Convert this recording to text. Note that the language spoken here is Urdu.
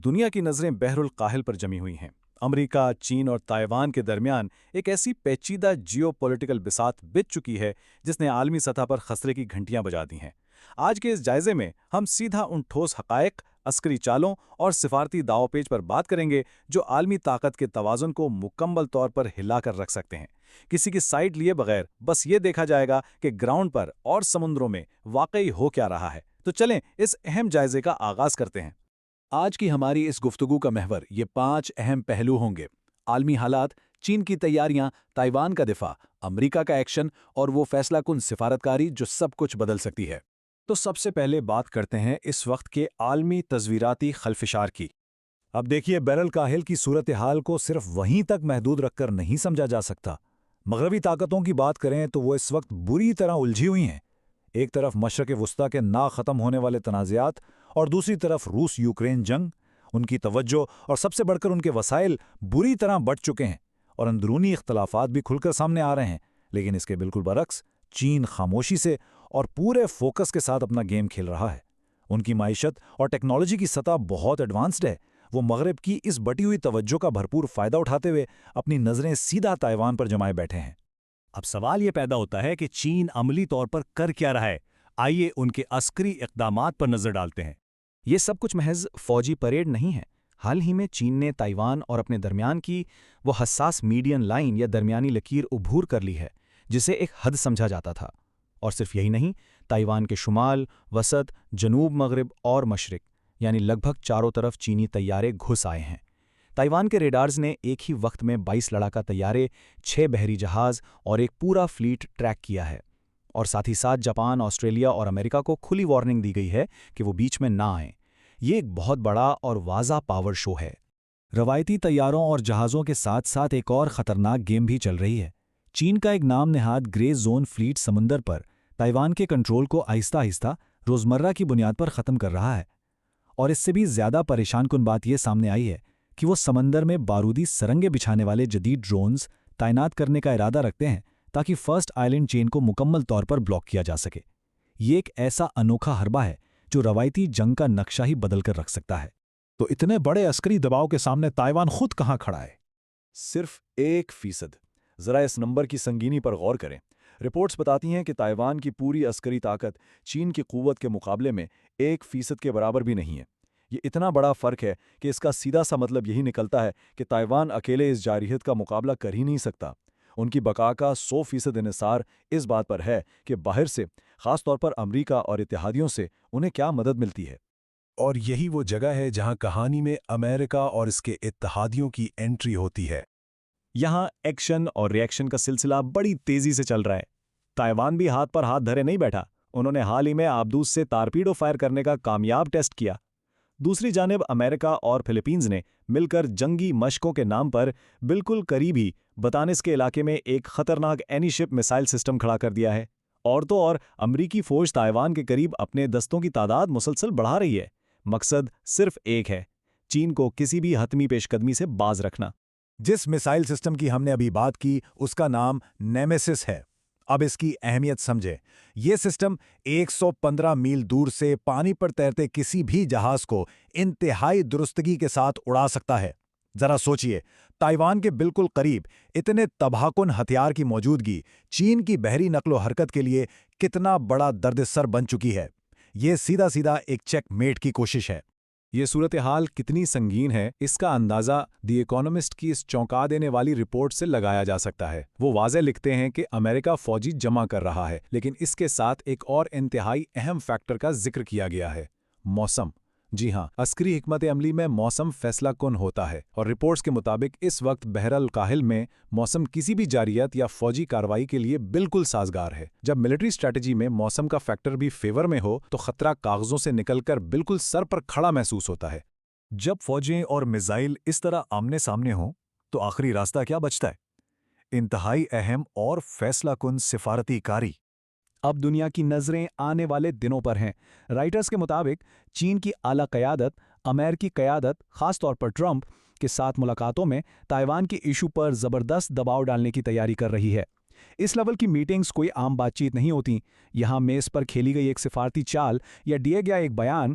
دنیا کی نظریں بحر الکاہل پر جمی ہوئی ہیں۔ امریکہ، چین اور تائیوان کے درمیان ایک ایسی پیچیدہ جیو پولیٹیکل بساط بچ چکی ہے جس نے عالمی سطح پر خطرے کی گھنٹیاں بجا دی ہیں۔ آج کے اس جائزے میں ہم سیدھا ان ٹھوس حقائق، عسکری چالوں اور سفارتی داؤ پیچ پر بات کریں گے جو عالمی طاقت کے توازن کو مکمل طور پر ہلا کر رکھ سکتے ہیں۔ کسی کی سائیڈ لیے بغیر بس یہ دیکھا جائے گا کہ گراؤنڈ پر اور سمندروں میں واقعی ہو کیا رہا ہے۔ تو چلیں اس اہم جائزے کا آغاز کرتے ہیں۔ آج کی ہماری اس گفتگو کا محور یہ 5 اہم پہلو ہوں گے: عالمی حالات، چین کی تیاریاں، تائیوان کا دفاع، امریکہ کا ایکشن اور وہ فیصلہ کن سفارتکاری جو سب کچھ بدل سکتی ہے۔ تو سب سے پہلے بات کرتے ہیں اس وقت کے عالمی تصویراتی خلفشار کی۔ اب دیکھیے، بحر الکاہل کی صورتحال کو صرف وہیں تک محدود رکھ کر نہیں سمجھا جا سکتا۔ مغربی طاقتوں کی بات کریں تو وہ اس وقت بری طرح الجھی ہوئی ہیں۔ ایک طرف مشرق وسطیٰ کے نا ختم ہونے والے تنازعات اور دوسری طرف روس یوکرین جنگ، ان کی توجہ اور سب سے بڑھ کر ان کے وسائل بری طرح بڑھ چکے ہیں اور اندرونی اختلافات بھی کھل کر سامنے آ رہے ہیں۔ لیکن اس کے بالکل برعکس چین خاموشی سے اور پورے فوکس کے ساتھ اپنا گیم کھیل رہا ہے۔ ان کی معیشت اور ٹیکنالوجی کی سطح بہت ایڈوانسڈ ہے۔ وہ مغرب کی اس بٹی ہوئی توجہ کا بھرپور فائدہ اٹھاتے ہوئے اپنی نظریں سیدھا تائیوان پر جمائے بیٹھے ہیں۔ اب سوال یہ پیدا ہوتا ہے کہ چین عملی طور پر کر کیا رہا ہے؟ آئیے ان کے عسکری اقدامات پر نظر ڈالتے ہیں۔ یہ سب کچھ محض فوجی پریڈ نہیں ہے۔ حال ہی میں چین نے تائیوان اور اپنے درمیان کی وہ حساس میڈین لائن یا درمیانی لکیر عبور کر لی ہے جسے ایک حد سمجھا جاتا تھا۔ اور صرف یہی نہیں، تائیوان کے شمال، وسط، جنوب مغرب اور مشرق یعنی لگ بھگ چاروں طرف چینی طیارے گھس آئے ہیں۔ تائیوان کے ریڈارز نے ایک ہی وقت میں 22 لڑاکا طیارے، 6 بحری جہاز اور ایک پورا فلیٹ ٹریک کیا ہے۔ اور ساتھ ہی ساتھ جاپان، آسٹریلیا اور امریکہ کو کھلی وارننگ دی گئی ہے کہ وہ بیچ میں نہ آئیں۔ یہ ایک بہت بڑا اور واضح پاور شو ہے۔ روایتی طیاروں اور جہازوں کے ساتھ ساتھ ایک اور خطرناک گیم بھی چل رہی ہے۔ چین کا ایک نام نہاد گرے زون فلیٹ سمندر پر تائیوان کے کنٹرول کو آہستہ آہستہ روزمرہ کی بنیاد پر ختم کر رہا ہے۔ اور اس سے بھی زیادہ پریشان کن بات یہ سامنے آئی ہے کہ وہ سمندر میں بارودی سرنگیں بچھانے والے جدید ڈرونز تعینات کرنے کا ارادہ رکھتے ہیں تاکہ فرسٹ آئلینڈ چین کو مکمل طور پر بلاک کیا جا سکے۔ یہ ایک ایسا انوکھا حربہ ہے جو روایتی جنگ کا نقشہ ہی بدل کر رکھ سکتا ہے۔ تو اتنے بڑے عسکری دباؤ کے سامنے تائیوان خود کہاں کھڑا ہے؟ صرف 1%۔ ذرا اس نمبر کی سنگینی پر غور کریں۔ رپورٹس بتاتی ہیں کہ تائیوان کی پوری عسکری طاقت چین کی قوت کے مقابلے میں 1% کے برابر بھی نہیں ہے۔ یہ اتنا بڑا فرق ہے کہ اس کا سیدھا سا مطلب یہی نکلتا ہے کہ تائیوان اکیلے اس جارحیت کا مقابلہ کر ہی نہیں سکتا۔ ان کی بقا کا 100% انحصار اس بات پر ہے کہ باہر سے، خاص طور پر امریکہ اور اتحادیوں سے، انہیں کیا مدد ملتی ہے۔ اور یہی وہ جگہ ہے جہاں کہانی میں امریکہ اور اس کے اتحادیوں کی انٹری ہوتی ہے۔ یہاں ایکشن اور ری ایکشن کا سلسلہ بڑی تیزی سے چل رہا ہے۔ تائیوان بھی ہاتھ پر ہاتھ دھرے نہیں بیٹھا۔ انہوں نے حال ہی میں آبدوز سے تارپیڈو فائر کرنے کا کامیاب ٹیسٹ کیا۔ دوسری جانب امریکہ اور فلپینز نے مل کر جنگی مشقوں کے نام پر بالکل قریبی بتانس کے علاقے میں ایک خطرناک اینی شپ میسائل سسٹم کھڑا کر دیا ہے۔ اور تو اور امریکی فوج تائیوان کے قریب اپنے دستوں کی تعداد مسلسل بڑھا رہی ہے۔ مقصد صرف ایک ہے: چین کو کسی بھی حتمی پیش قدمی سے باز رکھنا۔ جس میسائل سسٹم کی ہم نے ابھی بات کی اس کا نام نیمیسس ہے۔ اب اس کی اہمیت سمجھیں۔ یہ سسٹم 115 میل دور سے پانی پر تیرتے کسی بھی جہاز کو انتہائی درستگی کے ساتھ اڑا سکتا ہے۔ ذرا سوچئے، تائیوان کے بالکل قریب اتنے تباہ کن ہتھیار کی موجودگی چین کی بحری نقل و حرکت کے لیے کتنا بڑا درد سر بن چکی ہے۔ یہ سیدھا سیدھا ایک چیک میٹ کی کوشش ہے۔ یہ صورتحال کتنی سنگین ہے، اس کا اندازہ دی اکانومسٹ کی اس چونکا دینے والی رپورٹ سے لگایا جا سکتا ہے۔ وہ واضح لکھتے ہیں کہ امریکہ فوجی جمع کر رہا ہے، لیکن اس کے ساتھ ایک اور انتہائی اہم فیکٹر کا ذکر کیا گیا ہے: موسم۔ جی ہاں، عسکری حکمت عملی میں موسم فیصلہ کن ہوتا ہے، اور رپورٹس کے مطابق اس وقت بحر الکاہل میں موسم کسی بھی جارحیت یا فوجی کارروائی کے لیے بالکل سازگار ہے۔ جب ملٹری اسٹریٹجی میں موسم کا فیکٹر بھی فیور میں ہو تو خطرہ کاغذوں سے نکل کر بالکل سر پر کھڑا محسوس ہوتا ہے۔ جب فوجیں اور میزائل اس طرح آمنے سامنے ہوں تو آخری راستہ کیا بچتا ہے؟ انتہائی اہم اور فیصلہ کن سفارتی کاری۔ اب دنیا کی نظریں آنے والے دنوں پر ہیں۔ رائٹرز کے مطابق چین کی اعلیٰ قیادت، امریکی قیادت خاص طور پر ٹرمپ کے ساتھ ملاقاتوں میں تائیوان کے ایشو پر زبردست دباؤ ڈالنے کی تیاری کر رہی ہے۔ اس لیول کی میٹنگز کوئی عام بات چیت نہیں ہوتی۔ یہاں میز پر کھیلی گئی ایک سفارتی چال یا دیے گیا ایک بیان